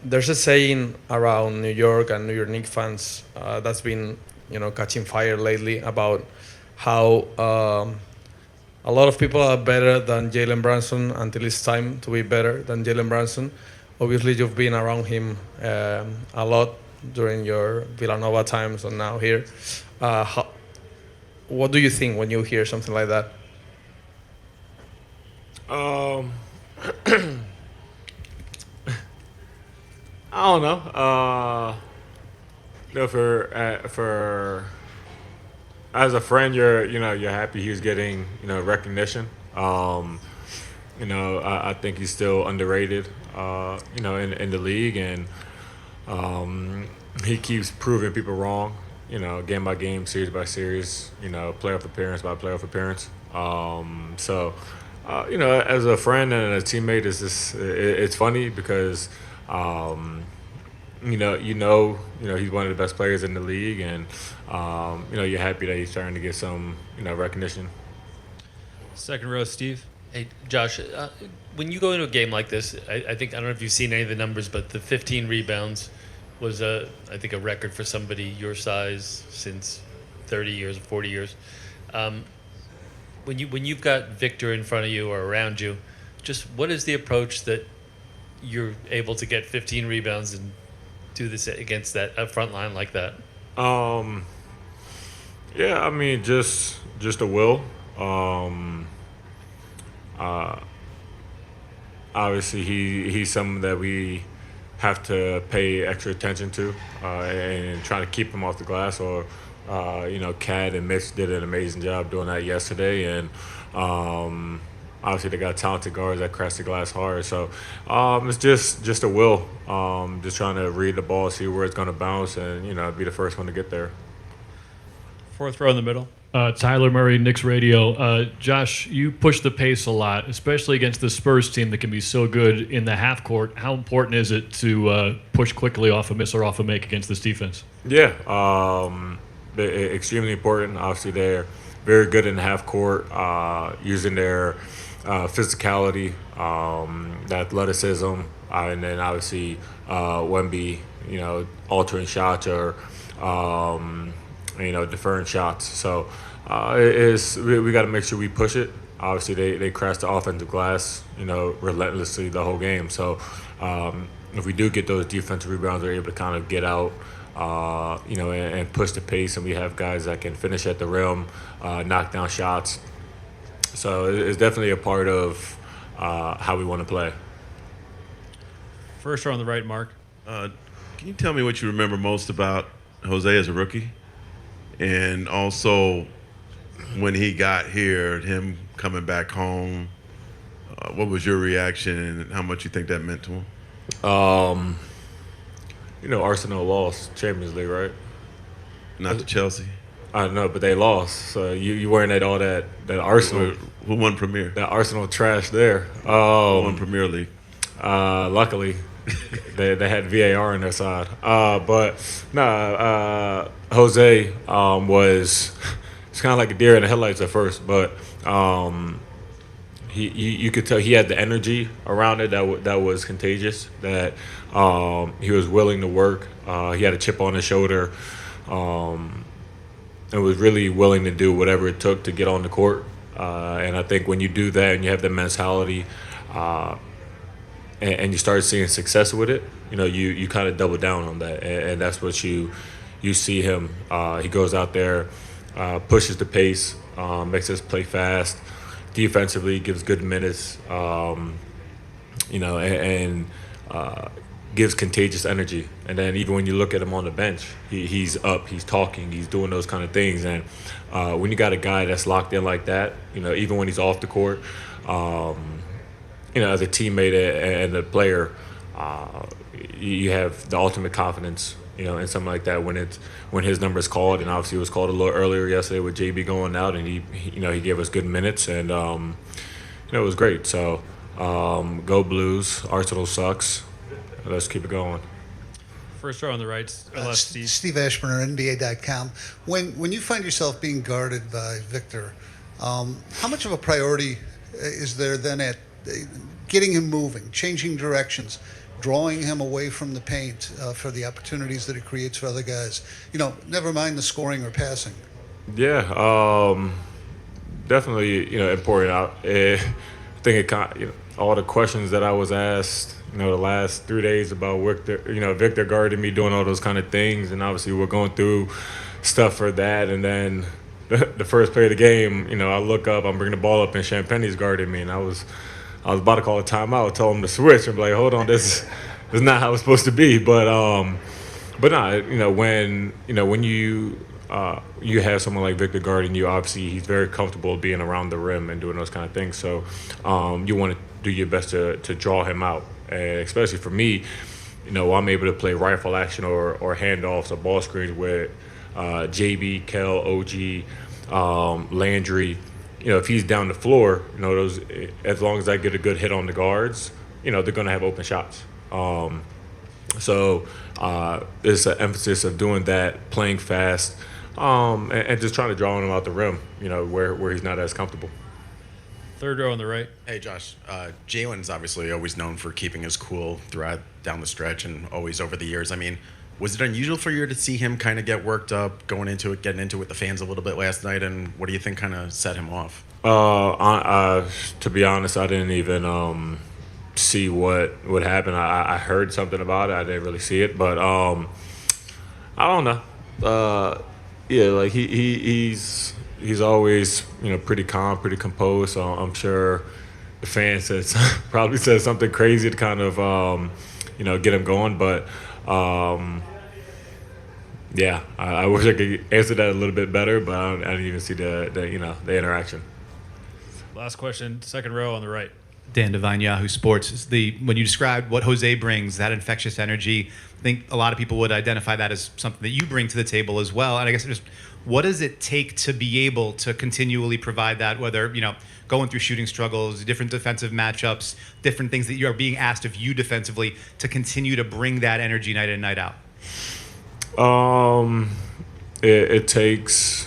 There's a saying around New York and New York Knicks fans that's been, catching fire lately about how a lot of people are better than Jalen Brunson until it's time to be better than Jalen Brunson. Obviously, you've been around him a lot during your Villanova times and now here. How, what do you think when you hear something like that? Um, I don't know. For as a friend, you're happy he's getting recognition. I think he's still underrated. In the league, and he keeps proving people wrong. Game by game, series by series. Playoff appearance by playoff appearance. As a friend and a teammate, it's funny because um, he's one of the best players in the league, and you're happy that he's starting to get some recognition. Second row, Steve. Hey, Josh, when you go into a game like this, I think, I don't know if you've seen any of the numbers, but the 15 rebounds was, I think, a record for somebody your size since 30 years or 40 years. Um, when you've got Victor in front of you or around you, just what is the approach that you're able to get 15 rebounds and do this against that a front line like that? Um, yeah, I mean, just a will. Uh, Obviously, he's someone that we have to pay extra attention to and try to keep him off the glass. Or Cad and Mitch did an amazing job doing that yesterday, and obviously they got talented guards that crash the glass hard. So it's just a will, just trying to read the ball, see where it's going to bounce, and be the first one to get there. Fourth row in the middle. Tyler Murray, Knicks Radio. Josh, you push the pace a lot, especially against the Spurs team that can be so good in the half court. How important is it to push quickly off a miss or off a make against this defense? Yeah, extremely important. Obviously, they're very good in the half court, using their physicality, the athleticism, and then obviously Wemby, altering shots or deferring shots. So we got to make sure we push it. Obviously, they crash the offensive glass, relentlessly the whole game. So if we do get those defensive rebounds, we're able to kind of get out, and push the pace, and we have guys that can finish at the rim, knock down shots. So it's definitely a part of how we want to play. First row on the right, Mark. Can you tell me what you remember most about Jose as a rookie? And also, when he got here, him coming back home, what was your reaction and how much you think that meant to him? Arsenal lost Champions League, right? Not to Chelsea. I know, but they lost. So you weren't at all that Arsenal. Who won Premier? That Arsenal trash there. Who won Premier League? Luckily, they had VAR on their side. Jose was it's kind of like a deer in the headlights at first, but you could tell he had the energy around it that was contagious. That he was willing to work. He had a chip on his shoulder, and was really willing to do whatever it took to get on the court. And I think when you do that and you have the mentality, and you start seeing success with it, you kind of double down on that, and that's what you see him. He goes out there, pushes the pace, makes us play fast, defensively gives good minutes, and gives contagious energy. And then even when you look at him on the bench, he's up, he's talking, he's doing those kind of things. And when you got a guy that's locked in like that, even when he's off the court, as a teammate and a player, you have the ultimate confidence, in something like that when his number is called. And obviously it was called a little earlier yesterday with JB going out, and he gave us good minutes, and it was great. So go Blues. Arsenal sucks. Let's keep it going. First row on the right, left, Steve. Steve Ashburner, NBA.com. When you find yourself being guarded by Victor, how much of a priority is there then at getting him moving, changing directions? drawing him away from the paint for the opportunities that it creates for other guys? Never mind the scoring or passing. Yeah, definitely. Important. I think all the questions that I was asked, the last 3 days about Victor guarding me, doing all those kind of things, and obviously we're going through stuff for that, and then the first play of the game, I look up, I'm bringing the ball up, and Champagne's guarding me, and I was about to call a timeout, tell him to switch, and be like, hold on, this is not how it's supposed to be, but nah, when you have someone like Victor guarding you, obviously he's very comfortable being around the rim and doing those kind of things, so you want to do your best to draw him out, and especially for me, I'm able to play rifle action or handoffs or ball screens with JB, Kel, OG, Landry. If he's down the floor, those, as long as I get a good hit on the guards, they're going to have open shots. So it's an emphasis of doing that, playing fast, and just trying to draw him out the rim, where he's not as comfortable. Third row on the right. Hey, Josh. Jalen's obviously always known for keeping his cool throughout down the stretch and always over the years. I mean, was it unusual for you to see him kind of get worked up, getting into it with the fans a little bit last night? And what do you think kind of set him off? To be honest, I didn't even see what happened. I heard something about it. I didn't really see it, but I don't know. Yeah, like he's always pretty calm, pretty composed. So I'm sure the fans probably said something crazy to kind of get him going, but. Yeah, I wish I could answer that a little bit better, but I didn't even see the interaction. Last question, second row on the right. Dan Devine, Yahoo Sports. When you described what Jose brings, that infectious energy, I think a lot of people would identify that as something that you bring to the table as well. And I guess just what does it take to be able to continually provide that, whether, going through shooting struggles, different defensive matchups, different things that you are being asked of you defensively to continue to bring that energy night in and night out? It takes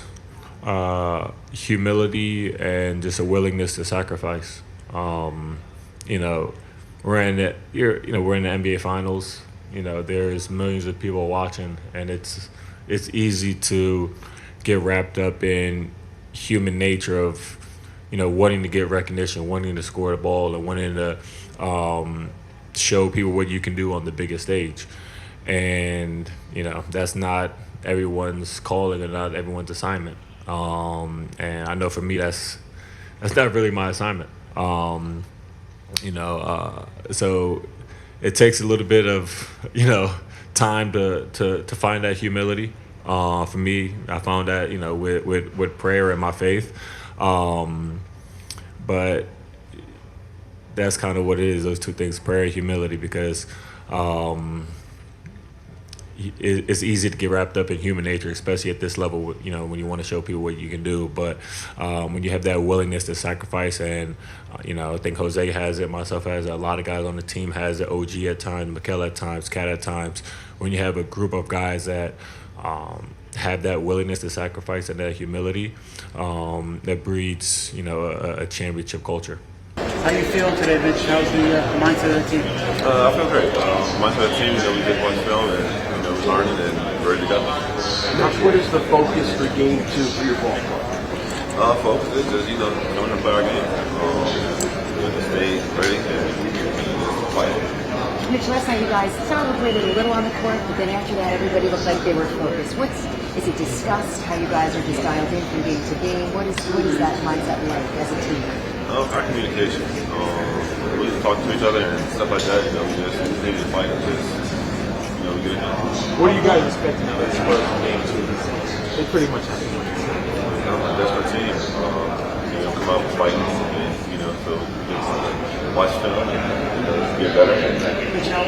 humility and just a willingness to sacrifice. We're in the NBA Finals. There's millions of people watching, and it's easy to get wrapped up in human nature of wanting to get recognition, wanting to score the ball, and wanting to show people what you can do on the biggest stage. And that's not everyone's calling and not everyone's assignment. And I know for me that's not really my assignment. So it takes a little bit of time to find that humility. For me, I found that with prayer and my faith. But that's kind of what it is, those two things, prayer and humility, because it's easy to get wrapped up in human nature, especially at this level, when you want to show people what you can do. But when you have that willingness to sacrifice, and, I think Jose has it, myself has it, a lot of guys on the team has it, OG at times, Mikel at times, Cat at times. When you have a group of guys that have that willingness to sacrifice and that humility, that breeds, a championship culture. How you feeling today, Mitch? How's the mindset of the team? I feel great. Mindset of the team, we just watched film and we're learning and ready to go. What is the focus for game 2 for your ball club? Focus is just, knowing to play our game. Just stay ready and fight. Mitch, last night you guys celebrated a little on the court, but then after that everybody looked like they were focused. Is it discussed how you guys are just dialed in from game to game? What is that mindset like as a team? Our communication. We just talk to each other and stuff like that. We just continue to fight and just, we get it done. What are you guys expecting out of the Spurs in game 2? They pretty much have to win. That's our team. Come out fighting and, so just watch film and get better. Mitch, how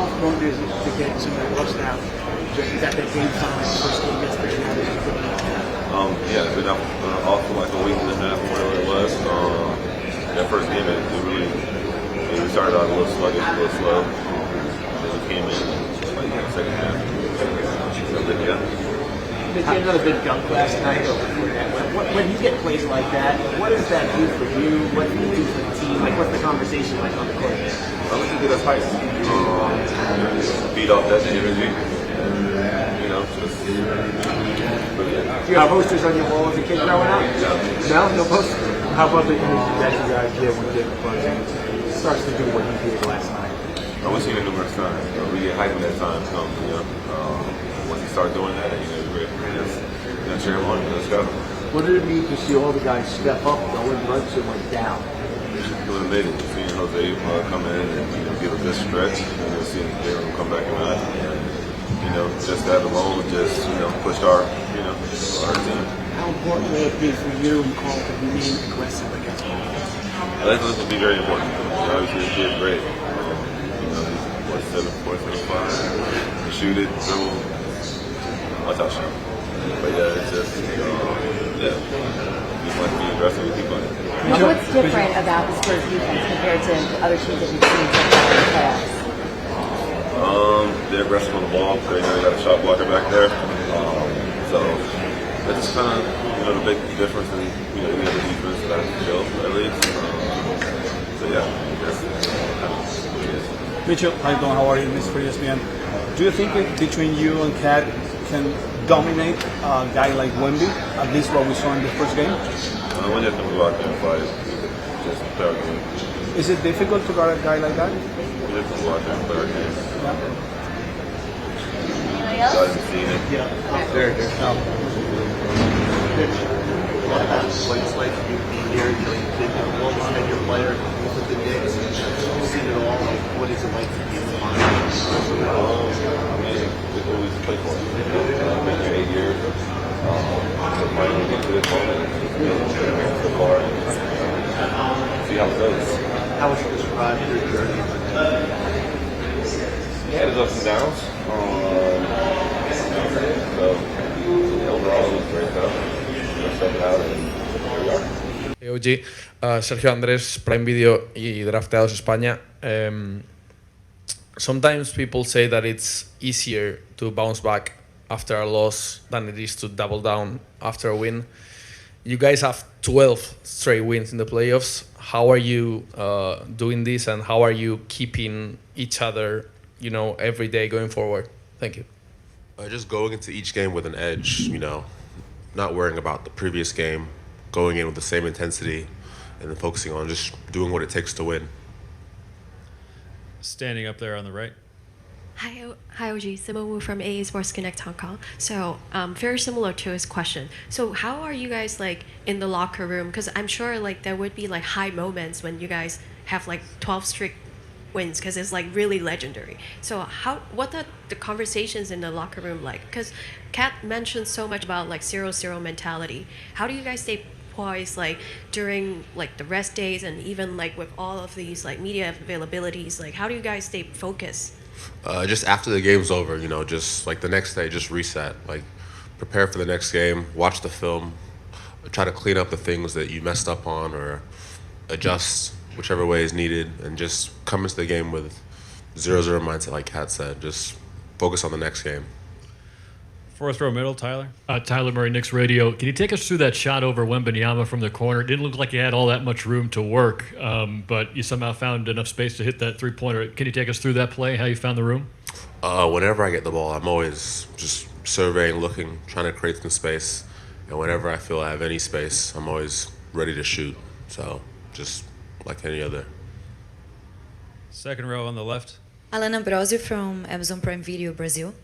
important is it to get some of that rust out? Is that the game time, first game yesterday? It's been off for like a week and a half, whatever it was. That first game, we started out a little sluggish, a little slow. Then we came in, second half. So, yeah. Mitch, you had another big dunk last night over before that. When you get plays like that, what does that do for you? What does it do for the team? Like, what's the conversation like on the court? Well, it's a good fight. Feed off that energy. You know, just. But yeah. Do you have posters on your wall as a kid growing up? No posters. How about the energy that you guys get when Jalen Brunson starts to do what he did last night? We've seen it numerous times. We get hyped when that time comes. You know, once you start doing that, we're just cheer him on. Let's go. What did it mean to see all the guys step up when Brunson went down? It was amazing. Seeing Jose come in and give a good stretch, and seeing Jalen come back around, and just that alone, just pushed our team. How important will it be for you and Carl to remain aggressive against offense? I think this will be very important. Obviously, this kid's great. He's 4'7", 4'5". Shoot it, dribble. I'll touch him. But yeah, it's just, just want to be aggressive and keep playing. Now, what's different about the Spurs defense compared to other teams that we've seen so far in the playoffs? They're aggressive on the ball. They know they got a shot blocker back there. So that's just kind of the big difference in any other defense that I feel at least. So yeah, that's kind of what it is. Mitchell, hi Don, how are you? This is for ESPN. Do you think between you and Cat can dominate a guy like Wemby, at least what we saw in the first game? When you have to go out there and fight, just play our game. Is it difficult to guard a guy like that? We have to go out there and play our game. Anybody I else? haven't seen it. Yeah. There. What it's like to be here, you've been a long-tenured player with the Knicks, you've seen it all. What is it like to be in the finals? We always play for it. I've been here 8 years. Finally get to this moment. So far. See how it goes. How would you describe your journey? It is ups and downs. So overall, it was great though. OG, Sergio Andrés, Prime Video y Drafteados España. Sometimes people say that it's easier to bounce back after a loss than it is to double down after a win. You guys have 12 straight wins in the playoffs. How are you doing this, and how are you keeping each other, every day going forward? Thank you. Just going into each game with an edge, not worrying about the previous game, going in with the same intensity, and then focusing on just doing what it takes to win. Standing up there on the right. Hi, OG. Simone Wu from AA Sports Connect Hong Kong. So, very similar to his question. So, how are you guys in the locker room? Because I'm sure there would be high moments when you guys have 12 straight wins, because it's really legendary. So, what are the conversations in the locker room like? Because Kat mentioned so much about 0-0 mentality. How do you guys stay poised during the rest days, and even with all of these media availabilities? How do you guys stay focused? Just after the game's over, just the next day, just reset. Prepare for the next game, watch the film, try to clean up the things that you messed up on, or adjust whichever way is needed, and just come into the game with 0-0 mindset, like Kat said. Just focus on the next game. Fourth row middle, Tyler. Tyler Murray, Knicks Radio. Can you take us through that shot over Wembanyama from the corner? It didn't look like you had all that much room to work, but you somehow found enough space to hit that three-pointer. Can you take us through that play, how you found the room? Whenever I get the ball, I'm always just surveying, looking, trying to create some space. And whenever I feel I have any space, I'm always ready to shoot. So just like any other. Second row on the left. Alan Ambrosio from Amazon Prime Video, Brazil.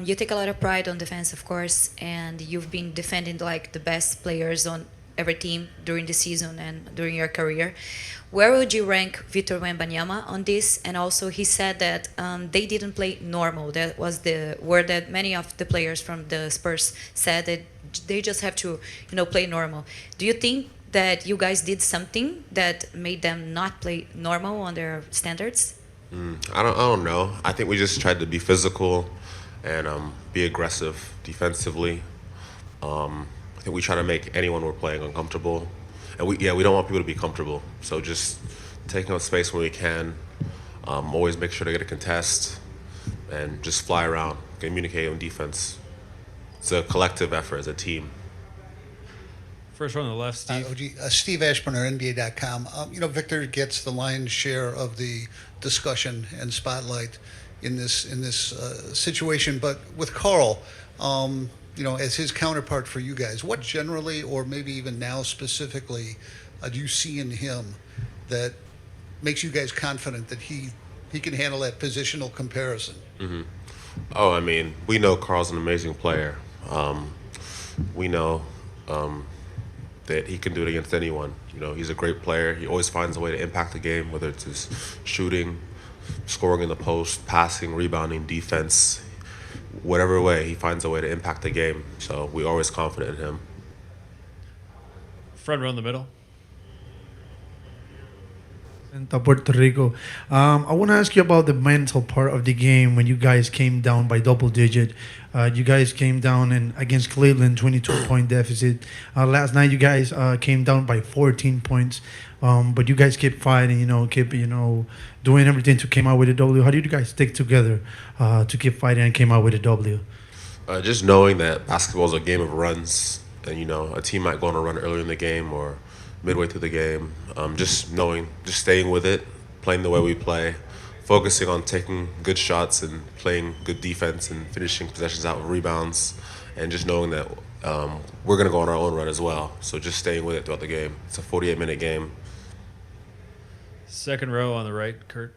You take a lot of pride on defense, of course, and you've been defending the best players on every team during the season and during your career. Where would you rank Victor Wembanyama on this? And also, he said that they didn't play normal. That was the word that many of the players from the Spurs said, that they just have to, play normal. Do you think that you guys did something that made them not play normal on their standards? I don't know. I think we just tried to be physical and be aggressive defensively. I think we try to make anyone we're playing uncomfortable, and we don't want people to be comfortable. So just taking up space when we can, always make sure to get a contest, and just fly around, communicate on defense. it's a collective effort as a team. First one on the left, Steve. Steve Ashburner, NBA.com. Victor gets the lion's share of the discussion and spotlight in this situation. But with Carl, as his counterpart for you guys, what generally, or maybe even now specifically, do you see in him that makes you guys confident that he can handle that positional comparison? Mm-hmm. Oh, I mean, we know Carl's an amazing player. We know that he can do it against anyone. He's a great player. He always finds a way to impact the game, whether it's his shooting, scoring in the post, passing, rebounding, defense. Whatever way, he finds a way to impact the game. So we're always confident in him. Front row in the middle. Puerto Rico. I want to ask you about the mental part of the game when you guys came down by double digit. You guys came down against Cleveland, 22-point deficit. Last night you guys came down by 14 points, but you guys kept fighting. Kept doing everything to come out with a W. How did you guys stick together to keep fighting and came out with a W? Just knowing that basketball is a game of runs, and a team might go on a run earlier in the game or midway through the game. Just staying with it, playing the way we play, focusing on taking good shots and playing good defense and finishing possessions out with rebounds, and just knowing that we're going to go on our own run as well. So just staying with it throughout the game. It's a 48-minute game. Second row on the right, Kurt.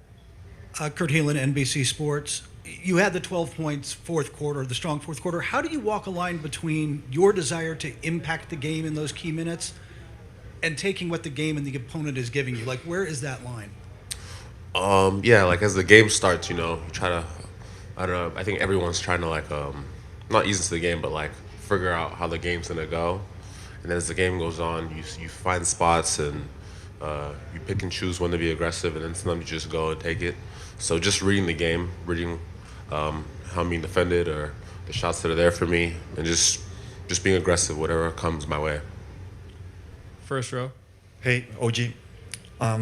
Kurt Heelan, NBC Sports. You had the 12 points fourth quarter, the strong fourth quarter. How do you walk a line between your desire to impact the game in those key minutes and taking what the game and the opponent is giving you? Where is that line? As the game starts, you try to, I don't know, I think everyone's trying to not ease into the game, but figure out how the game's gonna go. And then as the game goes on, you find spots and you pick and choose when to be aggressive, and then sometimes you just go and take it. So just reading the game, reading how I'm being defended or the shots that are there for me, and just being aggressive, whatever comes my way. First row. Hey, OG.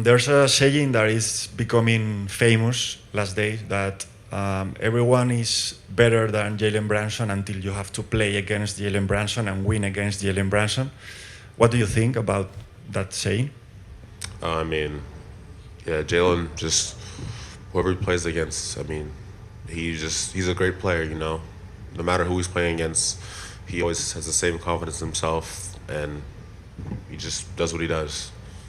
There's a saying that is becoming famous last days that everyone is better than Jalen Brunson until you have to play against Jalen Brunson and win against Jalen Brunson. What do you think about that saying? Jalen, just whoever he plays against, he's a great player, No matter who he's playing against, he always has the same confidence in himself, and he just does what he does.